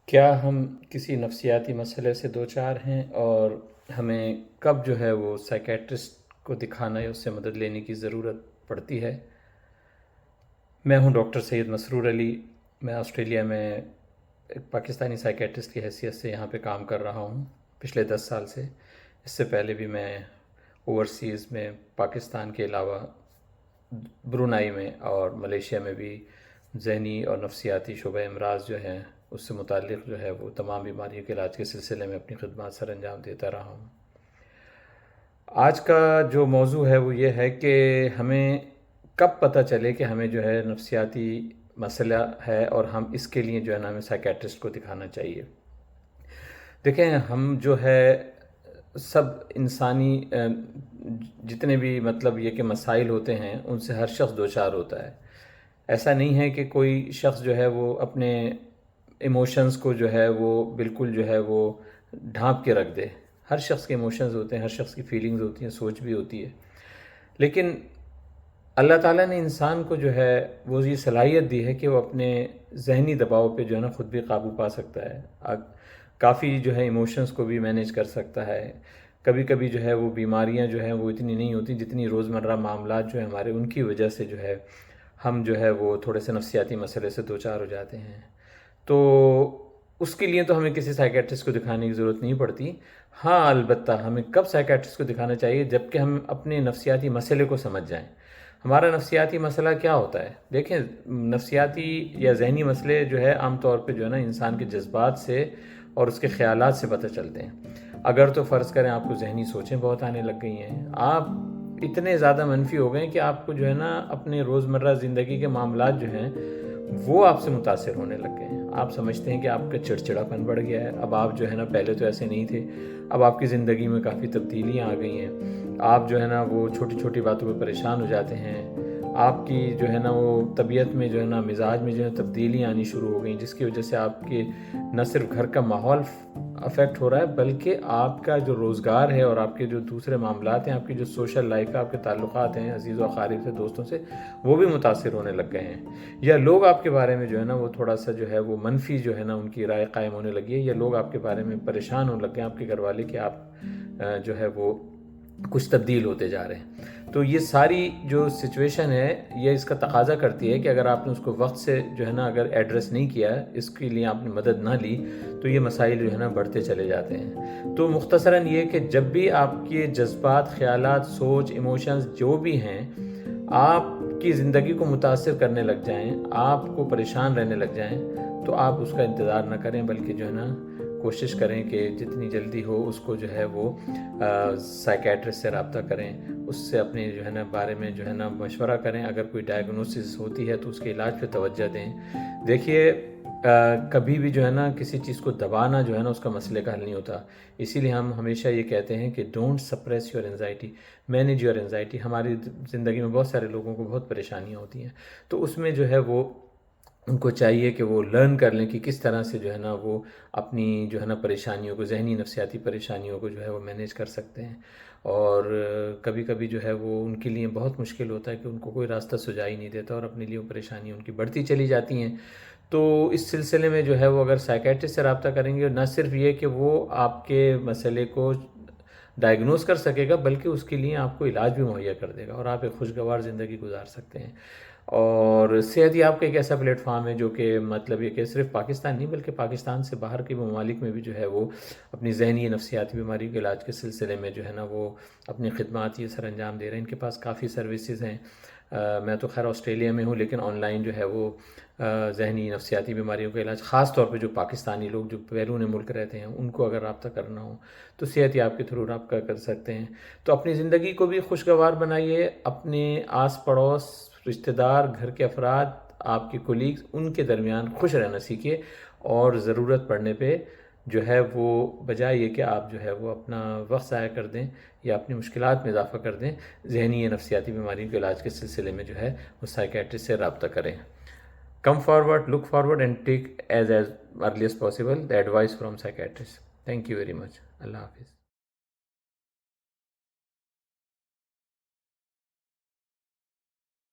کیا ہم کسی نفسیاتی مسئلے سے دوچار ہیں اور ہمیں کب جو ہے وہ سائیکیٹرسٹ کو دکھانا یا اس سے مدد لینے کی ضرورت پڑتی ہے؟ میں ہوں ڈاکٹر سید مسرور علی۔ میں آسٹریلیا میں ایک پاکستانی سائیکیٹرسٹ کی حیثیت سے یہاں پہ کام کر رہا ہوں پچھلے 10 سال سے۔ اس سے پہلے بھی میں اوورسیز میں پاکستان کے علاوہ برونائی میں اور ملیشیا میں بھی ذہنی اور نفسیاتی شعبہ امراض جو ہیں اس سے متعلق جو ہے وہ تمام بیماریوں کے علاج کے سلسلے میں اپنی خدمات سر انجام دیتا رہا ہوں۔ آج کا جو موضوع ہے وہ یہ ہے کہ ہمیں کب پتہ چلے کہ ہمیں جو ہے نفسیاتی مسئلہ ہے اور ہم اس کے لیے جو ہے نا ہمیں سائیکیٹرسٹ کو دکھانا چاہیے۔ دیکھیں، ہم جو ہے سب انسانی جتنے بھی مطلب یہ کہ مسائل ہوتے ہیں ان سے ہر شخص دوچار ہوتا ہے۔ ایسا نہیں ہے کہ کوئی شخص جو ہے وہ اپنے ایموشنز کو جو ہے وہ بالکل جو ہے وہ ڈھانپ کے رکھ دے۔ ہر شخص کے ایموشنز ہوتے ہیں، ہر شخص کی فیلنگز ہوتی ہیں، سوچ بھی ہوتی ہے، لیکن اللہ تعالیٰ نے انسان کو جو ہے وہ یہ صلاحیت دی ہے کہ وہ اپنے ذہنی دباؤ پہ جو ہے نا خود بھی قابو پا سکتا ہے، کافی جو ہے ایموشنز کو بھی مینیج کر سکتا ہے۔ کبھی کبھی جو ہے وہ بیماریاں جو ہیں وہ اتنی نہیں ہوتی جتنی روزمرہ معاملات جو ہیں ہمارے، ان کی وجہ سے جو ہے ہم جو ہے وہ تھوڑے سے نفسیاتی مسئلے سے دوچار ہو جاتے ہیں۔ تو اس کے لیے تو ہمیں کسی سائیکیٹرسٹ کو دکھانے کی ضرورت نہیں پڑتی۔ ہاں، البتہ ہمیں کب سائیکیٹرسٹ کو دکھانا چاہیے؟ جب کہ ہم اپنے نفسیاتی مسئلے کو سمجھ جائیں۔ ہمارا نفسیاتی مسئلہ کیا ہوتا ہے؟ دیکھیں، نفسیاتی یا ذہنی مسئلے جو ہے عام طور پہ جو ہے نا انسان کے جذبات سے اور اس کے خیالات سے پتہ چلتے ہیں۔ اگر تو فرض کریں آپ کو ذہنی سوچیں بہت آنے لگ گئی ہیں، آپ اتنے زیادہ منفی ہو گئے ہیں کہ آپ کو جو ہے نا اپنے روزمرہ زندگی کے معاملات جو ہیں وہ آپ سے متاثر ہونے لگ گئے ہیں۔ آپ سمجھتے ہیں کہ آپ کا چڑچڑاپن بڑھ گیا ہے۔ اب آپ جو ہے نا پہلے تو ایسے نہیں تھے، اب آپ کی زندگی میں کافی تبدیلیاں آ گئی ہیں۔ آپ جو ہے نا وہ چھوٹی چھوٹی باتوں پہ پریشان ہو جاتے ہیں۔ آپ کی جو ہے نا وہ طبیعت میں جو ہے نا مزاج میں جو ہے تبدیلیاں آنی شروع ہو گئیں، جس کی وجہ سے آپ کے نہ صرف گھر کا ماحول افیکٹ ہو رہا ہے بلکہ آپ کا جو روزگار ہے اور آپ کے جو دوسرے معاملات ہیں، آپ کی جو سوشل لائف ہے، آپ کے تعلقات ہیں عزیز و اقارب سے، دوستوں سے، وہ بھی متاثر ہونے لگ گئے ہیں۔ یا لوگ آپ کے بارے میں جو ہے نا وہ تھوڑا سا جو ہے وہ منفی جو ہے نا ان کی رائے قائم ہونے لگی ہے، یا لوگ آپ کے بارے میں پریشان ہونے لگ گئے ہیں، آپ کے گھر والے، کہ آپ جو ہے وہ کچھ تبدیل ہوتے جا رہے ہیں۔ تو یہ ساری جو سچویشن ہے یہ اس کا تقاضا کرتی ہے کہ اگر آپ نے اس کو وقت سے جو ہے نا اگر ایڈریس نہیں کیا، اس کے لیے آپ نے مدد نہ لی، تو یہ مسائل جو ہے نا بڑھتے چلے جاتے ہیں۔ تو مختصراً یہ کہ جب بھی آپ کے جذبات، خیالات، سوچ، ایموشنز جو بھی ہیں آپ کی زندگی کو متاثر کرنے لگ جائیں، آپ کو پریشان رہنے لگ جائیں، تو آپ اس کا انتظار نہ کریں، بلکہ جو ہے نا کوشش کریں کہ جتنی جلدی ہو اس کو جو ہے وہ سائیکیٹرسٹ سے رابطہ کریں، اس سے اپنے جو ہے نا بارے میں جو ہے نا مشورہ کریں۔ اگر کوئی ڈائگنوسس ہوتی ہے تو اس کے علاج پہ توجہ دیں۔ دیکھیے، کبھی بھی جو ہے نا کسی چیز کو دبانا جو ہے نا اس کا مسئلے کا حل نہیں ہوتا۔ اسی لیے ہم ہمیشہ یہ کہتے ہیں کہ don't suppress your anxiety, manage your anxiety. ہماری زندگی میں بہت سارے لوگوں کو بہت پریشانیاں ہوتی ہیں، تو اس میں جو ہے وہ ان کو چاہیے کہ وہ لرن کر لیں کہ کس طرح سے جو ہے نا وہ اپنی جو ہے نا پریشانیوں کو، ذہنی نفسیاتی پریشانیوں کو جو ہے وہ مینیج کر سکتے ہیں۔ اور کبھی کبھی جو ہے وہ ان کے لیے بہت مشکل ہوتا ہے کہ ان کو کوئی راستہ سجائی نہیں دیتا، اور اپنے لیے وہ پریشانیاں ان کی بڑھتی چلی جاتی ہیں۔ تو اس سلسلے میں جو ہے وہ اگر سائیکیٹرسٹ سے رابطہ کریں گے، نہ صرف یہ کہ وہ آپ کے مسئلے کو ڈائگنوز کر سکے گا بلکہ اس کے لیے آپ کو علاج بھی مہیا کر دے گا، اور آپ ایک خوشگوار زندگی گزار سکتے ہیں۔ اور صحت یاب کا ایک ایسا پلیٹ فارم ہے جو کہ مطلب یہ کہ صرف پاکستان نہیں بلکہ پاکستان سے باہر کے ممالک میں بھی جو ہے وہ اپنی ذہنی نفسیاتی بیماریوں کے علاج کے سلسلے میں جو ہے نا وہ اپنی خدمات یہ سر انجام دے رہے ہیں۔ ان کے پاس کافی سروسز ہیں۔ میں تو خیر آسٹریلیا میں ہوں، لیکن آن لائن جو ہے وہ ذہنی نفسیاتی بیماریوں کا علاج، خاص طور پہ جو پاکستانی لوگ جو بیرون ملک رہتے ہیں ان کو اگر رابطہ کرنا ہو تو صحت یاب کے تھرو رابطہ کر سکتے ہیں۔ تو اپنی زندگی کو بھی خوشگوار بنائیے، اپنے آس پڑوس، رشتہ دار، گھر کے افراد، آپ کے کولیگز، ان کے درمیان خوش رہنا سیکھیے، اور ضرورت پڑنے پہ جو ہے وہ بجائے یہ کہ آپ جو ہے وہ اپنا وقت ضائع کر دیں یا اپنی مشکلات میں اضافہ کر دیں، ذہنی یا نفسیاتی بیماریوں کے علاج کے سلسلے میں جو ہے وہ سائیکیٹرسٹ سے رابطہ کریں۔ Come forward, look forward and take as early as possible the advice from psychiatrist. Thank you very much. اللہ حافظ۔